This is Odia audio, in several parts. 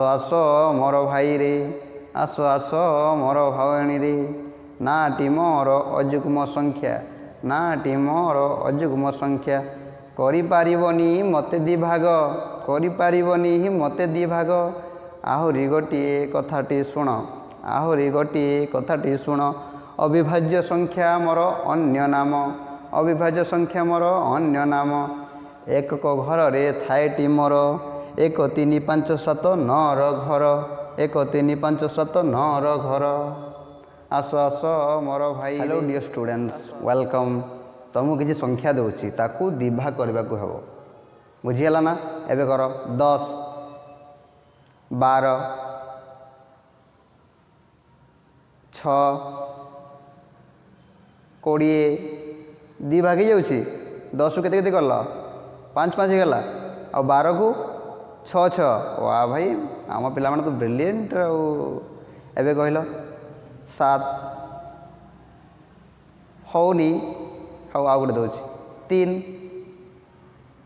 ଆସ ମୋର ଭାଇରେ, ଆସ ଆସ ମୋର ଭଉଣୀରେ, ନାଟି ମୋର ଅଯୁଗ୍ମ ସଂଖ୍ୟା, ନାଟି ମୋର ଅଯୁଗ୍ମ ସଂଖ୍ୟା, କରିପାରିବନି ମୋତେ ଦିଭାଗ, କରିପାରିବନି ମୋତେ ଦିଭାଗ। ଆହୁରି ଗୋଟିଏ କଥାଟି ଶୁଣ, ଆହୁରି ଗୋଟିଏ କଥାଟି ଶୁଣ, ଅବିଭାଜ୍ୟ ସଂଖ୍ୟା ମୋର ଅନ୍ୟ ନାମ, ଅବିଭାଜ୍ୟ ସଂଖ୍ୟା ମୋର ଅନ୍ୟ ନାମ। ଏକକ ଘରରେ ଥାଏଟି ମୋର, 1 3 5 7 9ର ଘର, 1 3 5 7 9ର ଘର। ଆସ ଆସ ମୋର ଭାଇ। Hello deer students, welcome. ତୁମକୁ କିଛି ସଂଖ୍ୟା ଦେଉଛି, ତାକୁ ଦିଭାଗ କରିବାକୁ ହେବ। ବୁଝିଗଲା ନା? ଏବେ କର 10 12 6 20 ଦିଭାଗ ହେଇଯାଉଛି। 10କୁ କେତେ କେତେ କଲ? 5 5 ହେଇଗଲା। ଆଉ 12କୁ 6 6। ୱା ଭାଇ, ଆମ ପିଲାମାନେ ତ ବ୍ରିଲିଏଣ୍ଟ ଆଉ। ଏବେ କହିଲ 7 ହେଉନି। ହଉ ଆଉ ଗୋଟେ ଦେଉଛି 3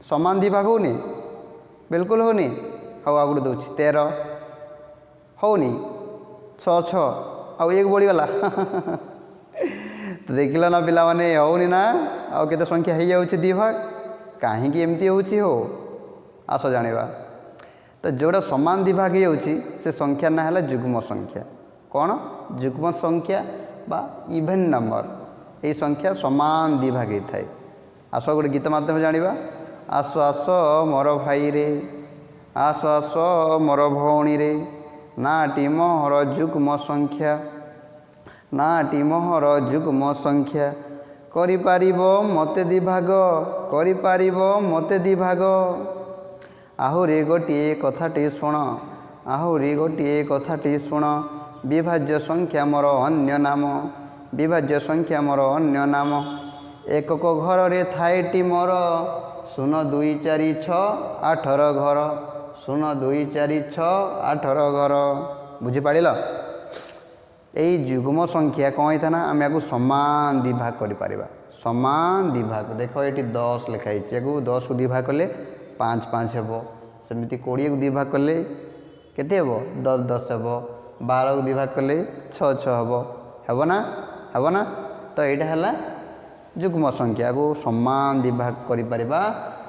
ସମାନ ଦିଭାଗ ହେଉନି, ବିଲକୁଲ ହେଉନି। ହଉ ଆଉ ଗୋଟେ ଦେଉଛି 13 ହେଉନି। 6 6 ଆଉ 1 ବଢ଼ିଗଲା। ତ ଦେଖିଲ ନା ପିଲାମାନେ, ହେଉନି ନା? ଆଉ କେତେ ସଂଖ୍ୟା ହେଇଯାଉଛି ଦିଭାଗ। କାହିଁକି ଏମିତି ହେଉଛି? ହଉ ଆସ ଜାଣିବା। ତ ଯେଉଁଟା ସମାନ ଦିଭାଗ ହେଇଯାଉଛି ସେ ସଂଖ୍ୟା ନାଁ ହେଲା ଯୁଗ୍ମ ସଂଖ୍ୟା। କ'ଣ? ଯୁଗ୍ମ ସଂଖ୍ୟା ବା ଇଭେନ୍ ନମ୍ବର। ଏହି ସଂଖ୍ୟା ସମାନ ଦିଭାଗ ହେଇଥାଏ। ଆସ ଗୋଟେ ଗୀତ ମାଧ୍ୟମରେ ଜାଣିବା। ଆସ ଆସ ମୋର ଭାଇରେ, ଆସ ଆସ ମୋର ଭଉଣୀରେ, ନାଟି ମୋର ଯୁଗ୍ମ ସଂଖ୍ୟା, ନାଟି ମୋର ଯୁଗ୍ମ ସଂଖ୍ୟା, କରିପାରିବ ମୋତେ ଦିଭାଗ, କରିପାରିବ ମୋତେ ଦିଭାଗ। ଆହୁରି ଗୋଟିଏ କଥାଟି ଶୁଣ, ଆହୁରି ଗୋଟିଏ କଥାଟି ଶୁଣ, ବିଭାଜ୍ୟ ସଂଖ୍ୟା ମୋର ଅନ୍ୟ ନାମ, ବିଭାଜ୍ୟ ସଂଖ୍ୟା ମୋର ଅନ୍ୟ ନାମ। ଏକକ ଘରରେ ଥାଏଟି ମୋର, 0 2 4 6 8ର ଘର, 0 2 4 6 8ର ଘର। ବୁଝିପାରିଲ? ଏଇ ଯୁଗ୍ମ ସଂଖ୍ୟା କ'ଣ ହେଇଥାଏ ନା, ଆମେ ୟାକୁ ସମାନ ଦିଭାଗ କରିପାରିବା। ସମାନ ଦିଭାଗ। ଦେଖ ଏଠି 10 ଲେଖା ହେଇଛି, ୟାକୁ 10କୁ ଦିଭାଗ କଲେ 5 5 ହେବ। ସେମିତି 20କୁ ଦିଭାଗ କଲେ କେତେ ହେବ? 10 10 ହେବ। 12କୁ ଦିଭାଗ କଲେ 6 6 ହେବ। ହେବ ନା? ହେବ ନା? ତ ଏଇଟା ହେଲା ଯୁଗ୍ମ ସଂଖ୍ୟାକୁ ସମାନ ଦିଭାଗ କରିପାରିବା।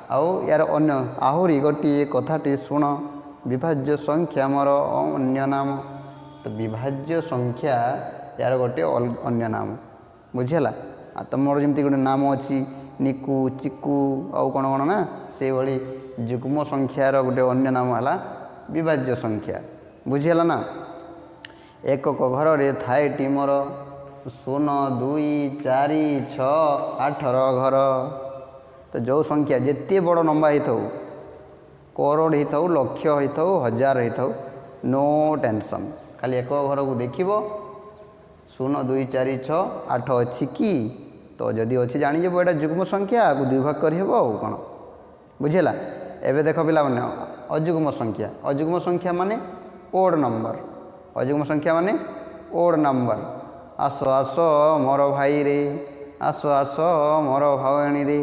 ଆଉ ୟାର ଅନ୍ୟ ଆହୁରି ଗୋଟିଏ କଥାଟି ଶୁଣ, ବିଭାଜ୍ୟ ସଂଖ୍ୟା ମୋର ଅନ୍ୟ ନାମ। ତ ବିଭାଜ୍ୟ ସଂଖ୍ୟା ୟାର ଗୋଟିଏ ଅନ୍ୟ ନାମ। ବୁଝିହେଲା? ଆଉ ତୁମର ଯେମିତି ଗୋଟେ ନାମ ଅଛି ନିକୁ, ଚିକୁ ଆଉ କ'ଣ କ'ଣ ନା, ସେଇଭଳି ଯୁଗ୍ମ ସଂଖ୍ୟାର ଗୋଟେ ଅନ୍ୟ ନାମ ହେଲା ବିଭାଜ୍ୟ ସଂଖ୍ୟା। ବୁଝିହେଲା ନା? ଏକକ ଘରରେ ଥାଏଟି ମୋର, 0 2 4 6 8ର ଘର। ତ ଯେଉଁ ସଂଖ୍ୟା ଯେତେ ବଡ଼ ଲମ୍ବା ହେଇଥାଉ, କରୋଡ଼ ହେଇଥାଉ, ଲକ୍ଷ ହେଇଥାଉ, ହଜାର ହେଇଥାଉ, ନୋ ଟେନସନ୍। ଖାଲି ଏକକ ଘରକୁ ଦେଖିବ, 0 2 4 6 8 ଅଛି କି? ତ ଯଦି ଅଛି ଜାଣିଯିବ ଏଇଟା ଯୁଗ୍ମ ସଂଖ୍ୟା, ଆକୁ ଦିଭାଗ କରିହେବ ଆଉ କ'ଣ। ବୁଝିହେଲା? ଏବେ ଦେଖ ପିଲାମାନେ, ଅଯୁଗ୍ମ ସଂଖ୍ୟା। ଅଯୁଗ୍ମ ସଂଖ୍ୟା ମାନେ ଓଡ୍ ନମ୍ବର, ଅଯୁଗ୍ମ ସଂଖ୍ୟା ମାନେ ଓଡ୍ ନମ୍ବର। ଆସ ଆସ ମୋର ଭାଇରେ, ଆସ ଆସ ମୋର ଭଉଣୀରେ,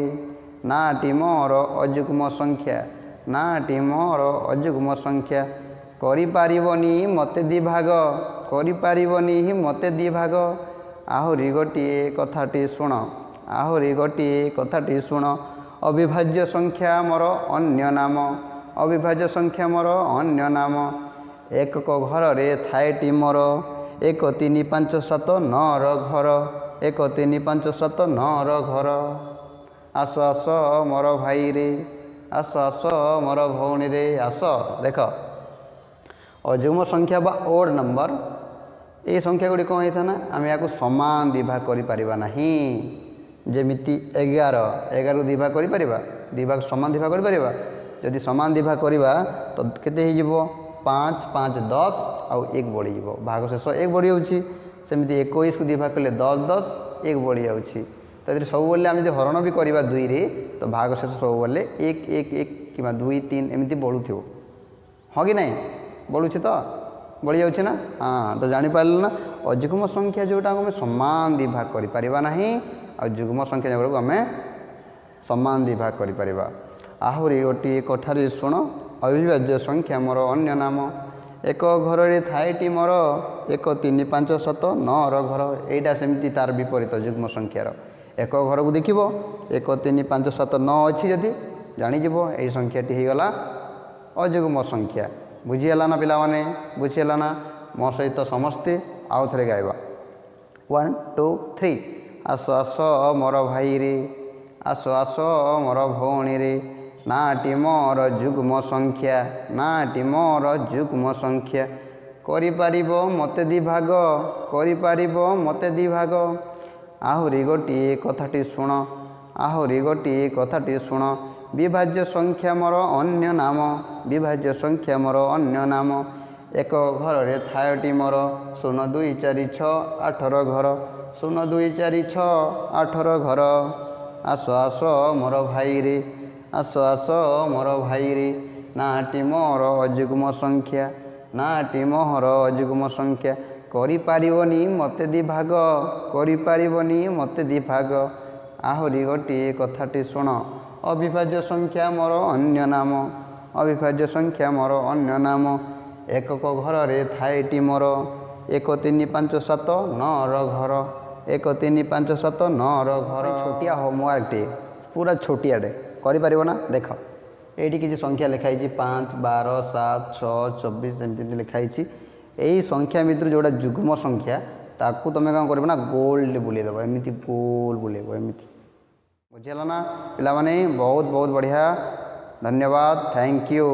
ନାଟି ମୋର ଅଯୁଗ୍ମ ସଂଖ୍ୟା, ନାଟି ମୋର ଅଯୁଗ୍ମ ସଂଖ୍ୟା, କରିପାରିବନି ମୋତେ ଦିଭାଗ, କରିପାରିବନି ମୋତେ ଦିଭାଗ। ଆହୁରି ଗୋଟିଏ କଥାଟି ଶୁଣ, ଆହୁରି ଗୋଟିଏ କଥାଟି ଶୁଣ, ଅବିଭାଜ୍ୟ ସଂଖ୍ୟା ମୋର ଅନ୍ୟ ନାମ, ଅବିଭାଜ୍ୟ ସଂଖ୍ୟା ମୋର ଅନ୍ୟ ନାମ। ଏକକ ଘରରେ ଥାଏଟି ମୋର, 1 3 5 7 9ର ଘର, 1 3 5 7 9ର ଘର। ଆସ ଆସ ମୋର ଭାଇରେ, ଆସ ଆସ ମୋର ଭଉଣୀରେ, ଆସ। ଦେଖ ଅଯୁଗ୍ମ ସଂଖ୍ୟା ବା ଓଡ୍ ନମ୍ବର, এই ସଂଖ୍ୟା ଗୁଡ଼ିକ କ'ଣ ହେଇଥାଏ ନା, ଆମେ ୟାକୁ ସମାନ ଦିଭାଗ କରିପାରିବା ନାହିଁ। ଯେମିତି 11କୁ ଦିଭାଗ କରିପାରିବା? ଦିଭାଗ ସମାନ ଦିଭାଗ କରିପାରିବା? ଯଦି ସମାନ ଦିଭାଗ କରିବା ତ କେତେ ହେଇଯିବ? 5 5 10 ଆଉ 1 ବଢ଼ିଯିବ। ଭାଗ ଶେଷ 1 ବଢ଼ିଯାଉଛି। ସେମିତି 21କୁ ଦିଭାଗ କଲେ 10 10 1 ବଢ଼ିଯାଉଛି। ତ ଏଥିରେ ସବୁବେଳେ ଆମେ ଯଦି ହରଣ ବି କରିବା 2ରେ, ତ ଭାଗ ଶେଷ ସବୁବେଳେ 1 1 1 କିମ୍ବା 2 3 ଏମିତି ବଢ଼ୁଥିବ। ହଁ କି ନାହିଁ? ବଢ଼ୁଛି ତ? ବଢ଼ିଯାଉଛି ନା? ହଁ। ତ ଜାଣିପାରିଲ ନା, ଅଯୁଗ୍ମ ସଂଖ୍ୟା ଯେଉଁଟାକୁ ଆମେ ସମାନ ଦିଭାଗ କରିପାରିବା ନାହିଁ, ଆଉ ଯୁଗ୍ମ ସଂଖ୍ୟା ଯେଉଁଟାକୁ ଆମେ ସମାନ ଦିଭାଗ କରିପାରିବା। ଆହୁରି ଗୋଟିଏ କଥାରେ ଶୁଣ, ଅବିଭାଜ୍ୟ ସଂଖ୍ୟା ମୋର ଅନ୍ୟ ନାମ। ଏକ ଘରରେ ଥାଏଟି ମୋର 1 3 5 7 9ର ଘର। ଏଇଟା ସେମିତି ତାର ବିପରୀତ ଯୁଗ୍ମ ସଂଖ୍ୟାର। ଏକ ଘରକୁ ଦେଖିବ 1 3 5 7 9 ଅଛି ଯଦି ଜାଣିଯିବ ଏଇ ସଂଖ୍ୟାଟି ହେଇଗଲା ଅଯୁଗ୍ମ ସଂଖ୍ୟା। ବୁଝିହେଲା ନା ପିଲାମାନେ? ବୁଝିହେଲା ନା? ମୋ ସହିତ ସମସ୍ତେ ଆଉ ଥରେ ଗାଇବା 1 2 3। ଆସ ଆସ ମୋର ଭାଇରେ, ଆସ ଆସ ମୋର ଭଉଣୀରେ, ନାଁଟି ମୋର ଯୁଗ୍ମ ସଂଖ୍ୟା, ନାଁଟି ମୋର ଯୁଗ୍ମ ସଂଖ୍ୟା। କରିପାରିବ ମୋତେ ଦିଭାଗ, କରିପାରିବ ମୋତେ ଦିଭାଗ। ଆହୁରି ଗୋଟିଏ କଥାଟି ଶୁଣ, ଆହୁରି ଗୋଟିଏ କଥାଟି ଶୁଣ, ବିଭାଜ୍ୟ ସଂଖ୍ୟା ମୋର ଅନ୍ୟ ନାମ, ବିଭାଜ୍ୟ ସଂଖ୍ୟା ମୋର ଅନ୍ୟ ନାମ। ଏକ ଘରରେ ଥାଏଟି ମୋର 0 2 4 6 8ର ଘର, 0 2 4 6 8ର ଘର। ଆସ ଆସ ମୋର ଭାଇରେ, ଆସ ଆସ ମୋର ଭାଇରେ, ନାଁଟି ମୋର ଅଯୁଗ୍ମ ସଂଖ୍ୟା, ନାଁଟି ମୋର ଅଯୁଗ୍ମ ସଂଖ୍ୟା। କରିପାରିବନି ମୋତେ ଦିଭାଗ, କରିପାରିବନି ମୋତେ ଦିଭାଗ। ଆହୁରି ଗୋଟିଏ କଥାଟି ଶୁଣ, ଅବିଭାଜ୍ୟ ସଂଖ୍ୟା ମୋର ଅନ୍ୟ ନାମ, ଅବିଭାଜ୍ୟ ସଂଖ୍ୟା ମୋର ଅନ୍ୟ ନାମ। ଏକକ ଘରରେ ଥାଏଟି ମୋର 1 3 5 7 9ର ଘର, 1 3 5 7 9ର ଘର। ଛୋଟିଆ ହୋମୱାର୍କଟିଏ, ପୁରା ଛୋଟିଆଟେ, କରିପାରିବ ନା? ଦେଖ ଏଇଠି କିଛି ସଂଖ୍ୟା ଲେଖା ହେଇଛି 5 12 7 6 24 ଏମିତି ଲେଖା ହେଇଛି। ଏଇ ସଂଖ୍ୟା ଭିତରୁ ଯେଉଁଟା ଯୁଗ୍ମ ସଂଖ୍ୟା ତାକୁ ତୁମେ କ'ଣ କରିବ ନା ଗୋଲ୍ଡ ବୁଲେଇ ଦେବ, ଏମିତି ଗୋଲ ବୁଲେଇବ ଏମିତି। ବୁଝିହେଲା ନା ପିଲାମାନେ? ବହୁତ ବହୁତ ବଢ଼ିଆ, ଧନ୍ୟବାଦ, ଥ୍ୟାଙ୍କ ୟୁ।